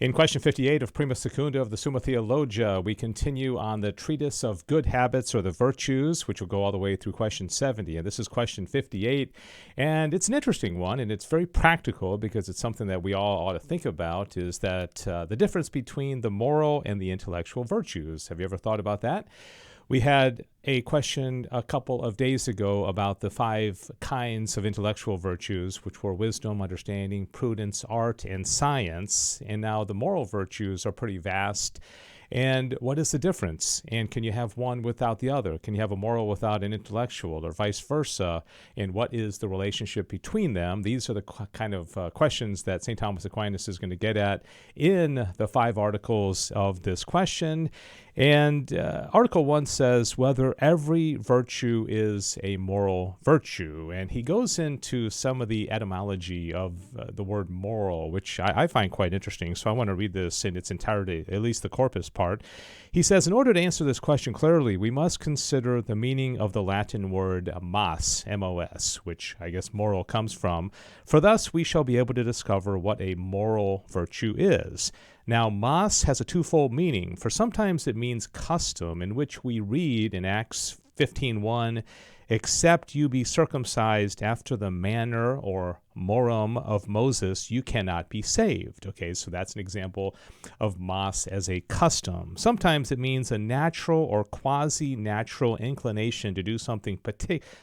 In question 58 of Prima Secunda of the Summa Theologia, we continue on the treatise of good habits or the virtues, which will go all the way through question 70. And this is question 58. And it's an interesting one, and it's very practical because it's something that we all ought to think about, is that the difference between the moral and the intellectual virtues. Have you ever thought about that? We had a question a couple of days ago about the 5 kinds of intellectual virtues, which were wisdom, understanding, prudence, art, and science. And now the moral virtues are pretty vast. And what is the difference? And can you have one without the other? Can you have a moral without an intellectual, or vice versa? And what is the relationship between them? These are the kind of questions that St. Thomas Aquinas is going to get at in the 5 articles of this question. And Article 1 says whether every virtue is a moral virtue. And he goes into some of the etymology of the word moral, which I find quite interesting. So I want to read this in its entirety, at least the corpus part. He says, in order to answer this question clearly, we must consider the meaning of the Latin word mos, M-O-S, which I guess moral comes from. For thus we shall be able to discover what a moral virtue is. Now, mos has a twofold meaning, for sometimes it means custom, in which we read in Acts 15:1, except you be circumcised after the manner or morum of Moses, you cannot be saved. Okay, so that's an example of mos as a custom. Sometimes it means a natural or quasi-natural inclination to do something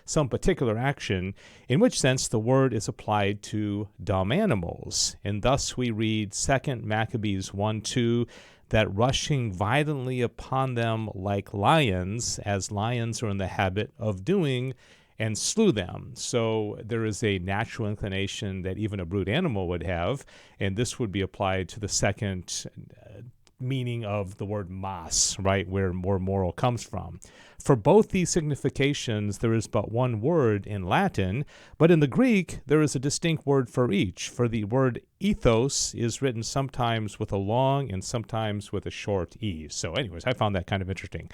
some particular action, in which sense the word is applied to dumb animals. And thus we read 2 Maccabees 1:2, that rushing violently upon them like lions, as lions are in the habit of doing, and slew them. So there is a natural inclination that even a brute animal would have, and this would be applied to the second meaning of the word mos, right, where more moral comes from. For both these significations, there is but one word in Latin, but in the Greek, there is a distinct word for each. For the word ethos is written sometimes with a long and sometimes with a short e. So anyways, I found that kind of interesting.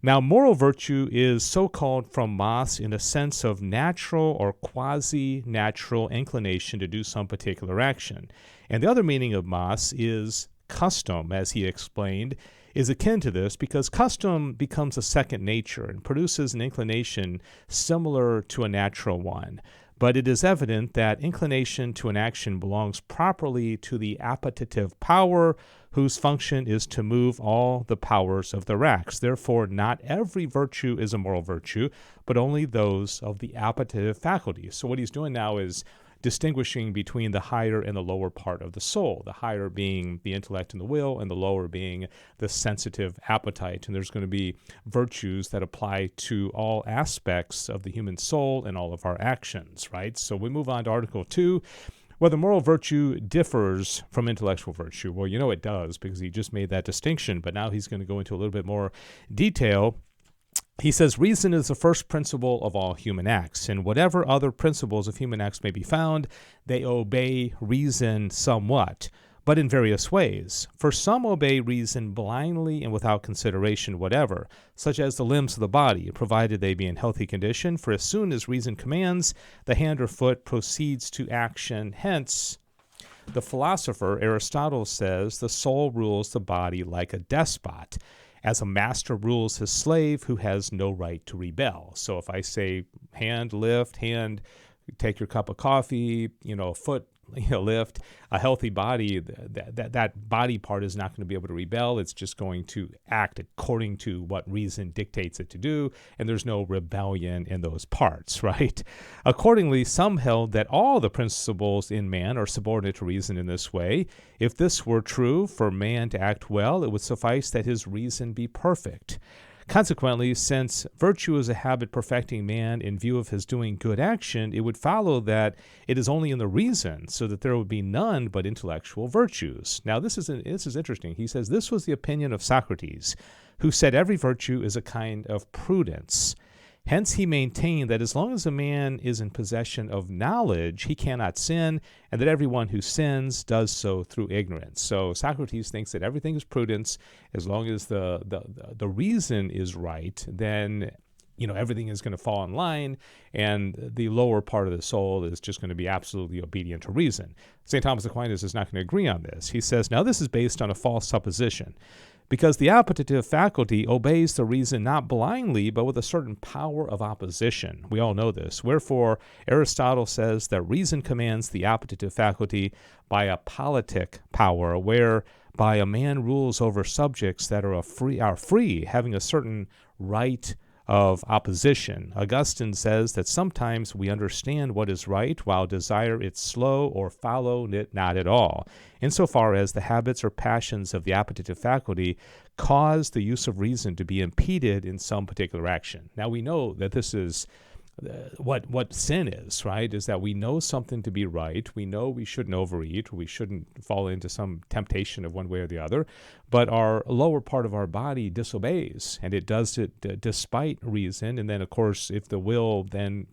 Now, moral virtue is so called from mos in a sense of natural or quasi-natural inclination to do some particular action. And the other meaning of mos is custom, as he explained, is akin to this because custom becomes a second nature and produces an inclination similar to a natural one. But it is evident that inclination to an action belongs properly to the appetitive power, whose function is to move all the powers of the rax. Therefore, not every virtue is a moral virtue, but only those of the appetitive faculty. So what he's doing now is distinguishing between the higher and the lower part of the soul, the higher being the intellect and the will, and the lower being the sensitive appetite. And there's going to be virtues that apply to all aspects of the human soul and all of our actions, right? So we move on to Article 2. Whether moral virtue differs from intellectual virtue. Well, you know it does, because he just made that distinction, but now he's going to go into a little bit more detail. He says, reason is the first principle of all human acts, and whatever other principles of human acts may be found, they obey reason somewhat, but in various ways. For some obey reason blindly and without consideration whatever, such as the limbs of the body, provided they be in healthy condition, for as soon as reason commands, the hand or foot proceeds to action. Hence, the philosopher Aristotle says, the soul rules the body like a despot, as a master rules his slave who has no right to rebel. So if I say hand, lift, hand, take your cup of coffee, foot, lift, a healthy body, that body part is not going to be able to rebel. It's just going to act according to what reason dictates it to do, and there's no rebellion in those parts, right? Accordingly, some held that all the principles in man are subordinate to reason in this way. If this were true, for man to act well, it would suffice that his reason be perfect. Consequently, since virtue is a habit perfecting man in view of his doing good action, it would follow that it is only in the reason, so that there would be none but intellectual virtues. Now, this is interesting. He says, this was the opinion of Socrates, who said every virtue is a kind of prudence. Hence he maintained that as long as a man is in possession of knowledge, he cannot sin, and that everyone who sins does so through ignorance. So Socrates thinks that everything is prudence. As long as the reason is right, then everything is going to fall in line, and the lower part of the soul is just going to be absolutely obedient to reason. St. Thomas Aquinas is not going to agree on this. He says, now this is based on a false supposition, because the appetitive faculty obeys the reason not blindly, but with a certain power of opposition. We all know this. Wherefore, Aristotle says that reason commands the appetitive faculty by a politic power, whereby a man rules over subjects that are free, having a certain right of opposition. Augustine says that sometimes we understand what is right, while desire it slow or follow it not at all, insofar as the habits or passions of the appetitive faculty cause the use of reason to be impeded in some particular action. Now we know that this is what sin is, right? Is that we know something to be right. We know we shouldn't overeat. We shouldn't fall into some temptation of one way or the other. But our lower part of our body disobeys, and it does it despite reason. And then, of course, if the will then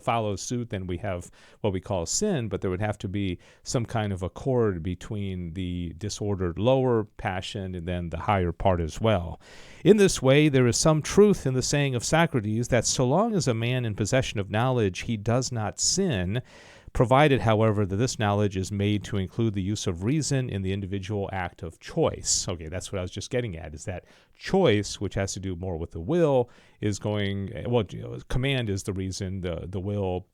follows suit, then we have what we call sin, but there would have to be some kind of accord between the disordered lower passion and then the higher part as well. In this way, there is some truth in the saying of Socrates that so long as a man in possession of knowledge, he does not sin, provided, however, that this knowledge is made to include the use of reason in the individual act of choice. Okay, that's what I was just getting at, is that choice, which has to do more with the will, is command is the reason, the will,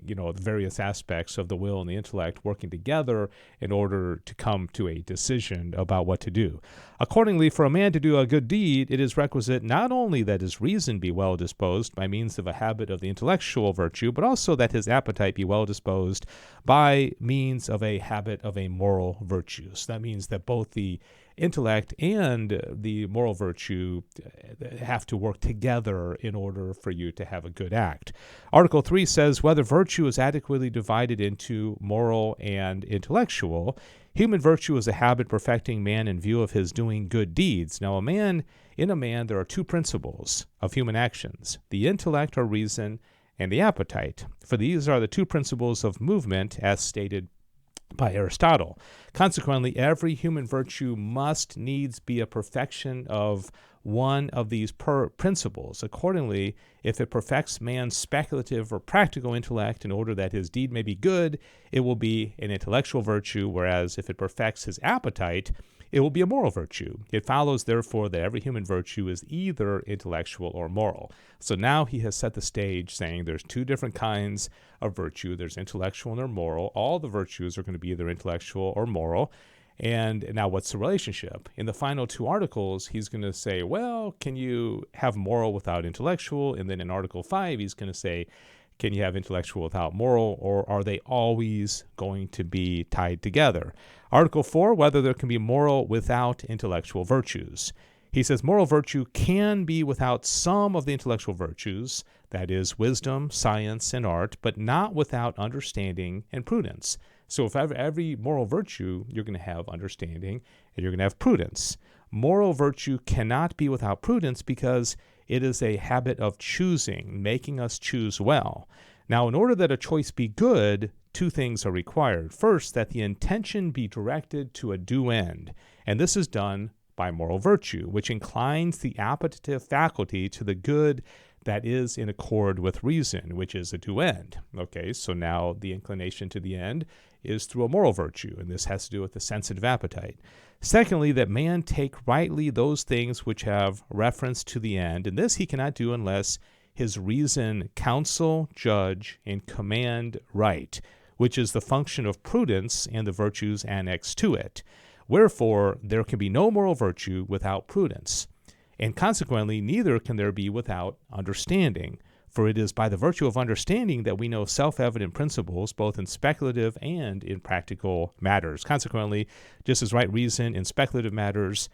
the various aspects of the will and the intellect working together in order to come to a decision about what to do. Accordingly, for a man to do a good deed, it is requisite not only that his reason be well disposed by means of a habit of the intellectual virtue, but also that his appetite be well disposed by means of a habit of a moral virtue. So that means that both the intellect and the moral virtue have to work together in order for you to have a good act. Article 3 says, whether virtue is adequately divided into moral and intellectual. Human virtue is a habit perfecting man in view of his doing good deeds. Now, in a man, there are two principles of human actions, the intellect or reason, and the appetite. For these are the two principles of movement, as stated by Aristotle. Consequently, every human virtue must needs be a perfection of one of these principles. Accordingly, if it perfects man's speculative or practical intellect in order that his deed may be good, it will be an intellectual virtue, whereas if it perfects his appetite, it will be a moral virtue. It follows, therefore, that every human virtue is either intellectual or moral. So now he has set the stage saying there's two different kinds of virtue. There's intellectual and there's moral. All the virtues are going to be either intellectual or moral. And now what's the relationship? In the final two articles, he's going to say, well, can you have moral without intellectual? And then in Article 5, he's going to say, can you have intellectual without moral, or are they always going to be tied together? Article 4, whether there can be moral without intellectual virtues. He says moral virtue can be without some of the intellectual virtues, that is, wisdom, science, and art, but not without understanding and prudence. So if every moral virtue, you're going to have understanding and you're going to have prudence. Moral virtue cannot be without prudence because it is a habit of choosing, making us choose well. Now, in order that a choice be good, two things are required. First, that the intention be directed to a due end, and this is done by moral virtue, which inclines the appetitive faculty to the good that is in accord with reason, which is a due end. Okay, so now the inclination to the end is through a moral virtue, and this has to do with the sensitive appetite. Secondly, that man take rightly those things which have reference to the end, and this he cannot do unless his reason counsel, judge, and command right, which is the function of prudence and the virtues annexed to it. Wherefore, there can be no moral virtue without prudence, and consequently, neither can there be without understanding. For it is by the virtue of understanding that we know self-evident principles, both in speculative and in practical matters. Consequently, just as right reason in speculative matters,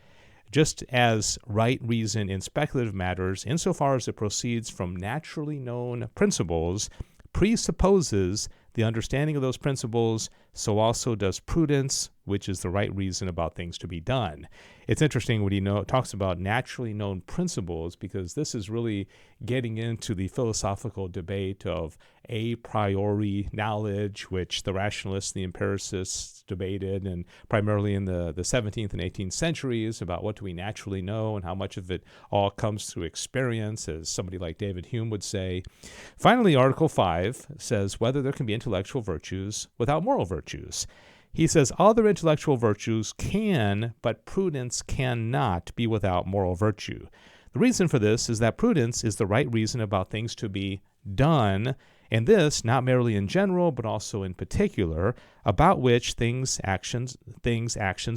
just as right reason in speculative matters, insofar as it proceeds from naturally known principles, presupposes the understanding of those principles so also does prudence, which is the right reason about things to be done. It's interesting when he talks about naturally known principles, because this is really getting into the philosophical debate of a priori knowledge, which the rationalists and the empiricists debated, and primarily in the 17th and 18th centuries, about what do we naturally know and how much of it all comes through experience, as somebody like David Hume would say. Finally, Article 5 says whether there can be intellectual virtues without moral virtues. He says other intellectual virtues can, but prudence cannot be without moral virtue. The reason for this is that prudence is the right reason about things to be done, and this not merely in general, but also in particular, about which things actions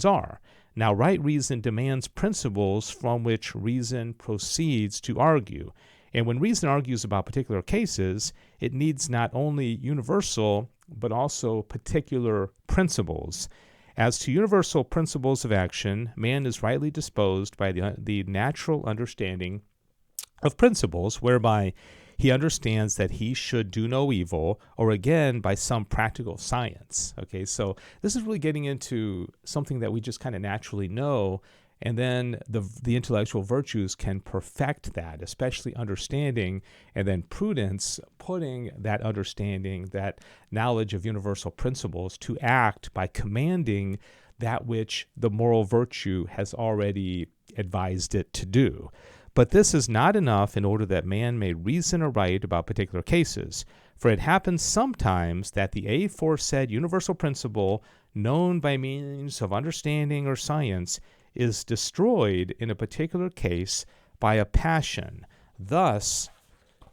are. Now, right reason demands principles from which reason proceeds to argue. And when reason argues about particular cases, it needs not only universal, but also particular principles. As to universal principles of action, man is rightly disposed by the natural understanding of principles, whereby he understands that he should do no evil, or again, by some practical science. Okay, so this is really getting into something that we just kind of naturally know, and then the intellectual virtues can perfect that, especially understanding, and then prudence, putting that understanding, that knowledge of universal principles to act by commanding that which the moral virtue has already advised it to do. But this is not enough in order that man may reason aright about particular cases, for it happens sometimes that the aforesaid universal principle, known by means of understanding or science, is destroyed in a particular case by a passion. Thus,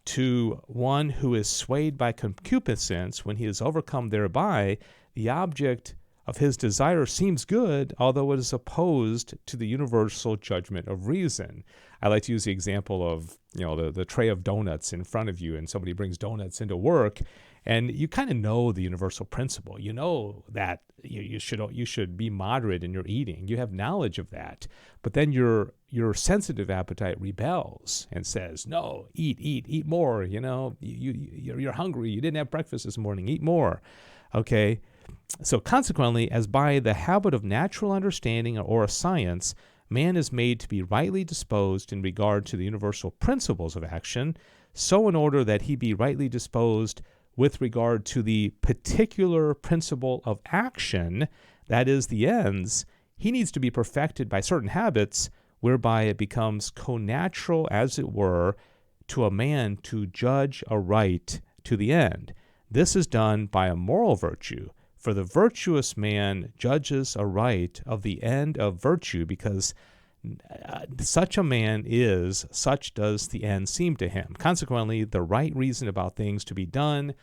to one who is swayed by concupiscence, when he is overcome thereby, the object of his desire seems good, although it is opposed to the universal judgment of reason. I like to use the example of, the tray of donuts in front of you, and somebody brings donuts into work, and you kind of know the universal principle. You know that you should be moderate in your eating. You have knowledge of that. But then your sensitive appetite rebels and says, no, eat more. You're hungry. You didn't have breakfast this morning. Eat more. Okay. So consequently, as by the habit of natural understanding or a science, man is made to be rightly disposed in regard to the universal principles of action, so in order that he be rightly disposed with regard to the particular principle of action, that is, the ends, he needs to be perfected by certain habits, whereby it becomes connatural, as it were, to a man to judge aright to the end. This is done by a moral virtue. For the virtuous man judges aright of the end of virtue, because such a man is, such does the end seem to him. Consequently, the right reason about things to be done,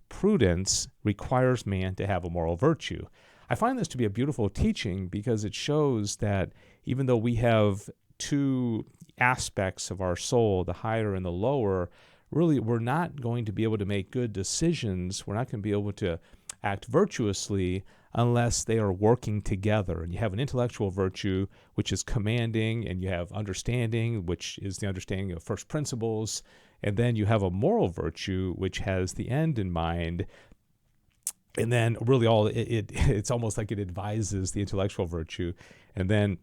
prudence, requires man to have a moral virtue. I find this to be a beautiful teaching, because it shows that even though we have two aspects of our soul, the higher and the lower, really we're not going to be able to make good decisions. We're not going to be able to act virtuously unless they are working together. And you have an intellectual virtue, which is commanding, and you have understanding, which is the understanding of first principles, and then you have a moral virtue, which has the end in mind. And then really it's almost like it advises the intellectual virtue. And then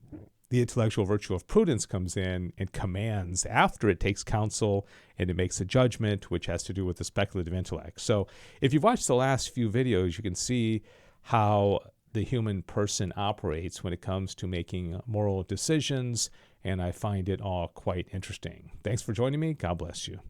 the intellectual virtue of prudence comes in and commands after it takes counsel, and it makes a judgment, which has to do with the speculative intellect. So if you've watched the last few videos, you can see how the human person operates when it comes to making moral decisions, and I find it all quite interesting. Thanks for joining me. God bless you.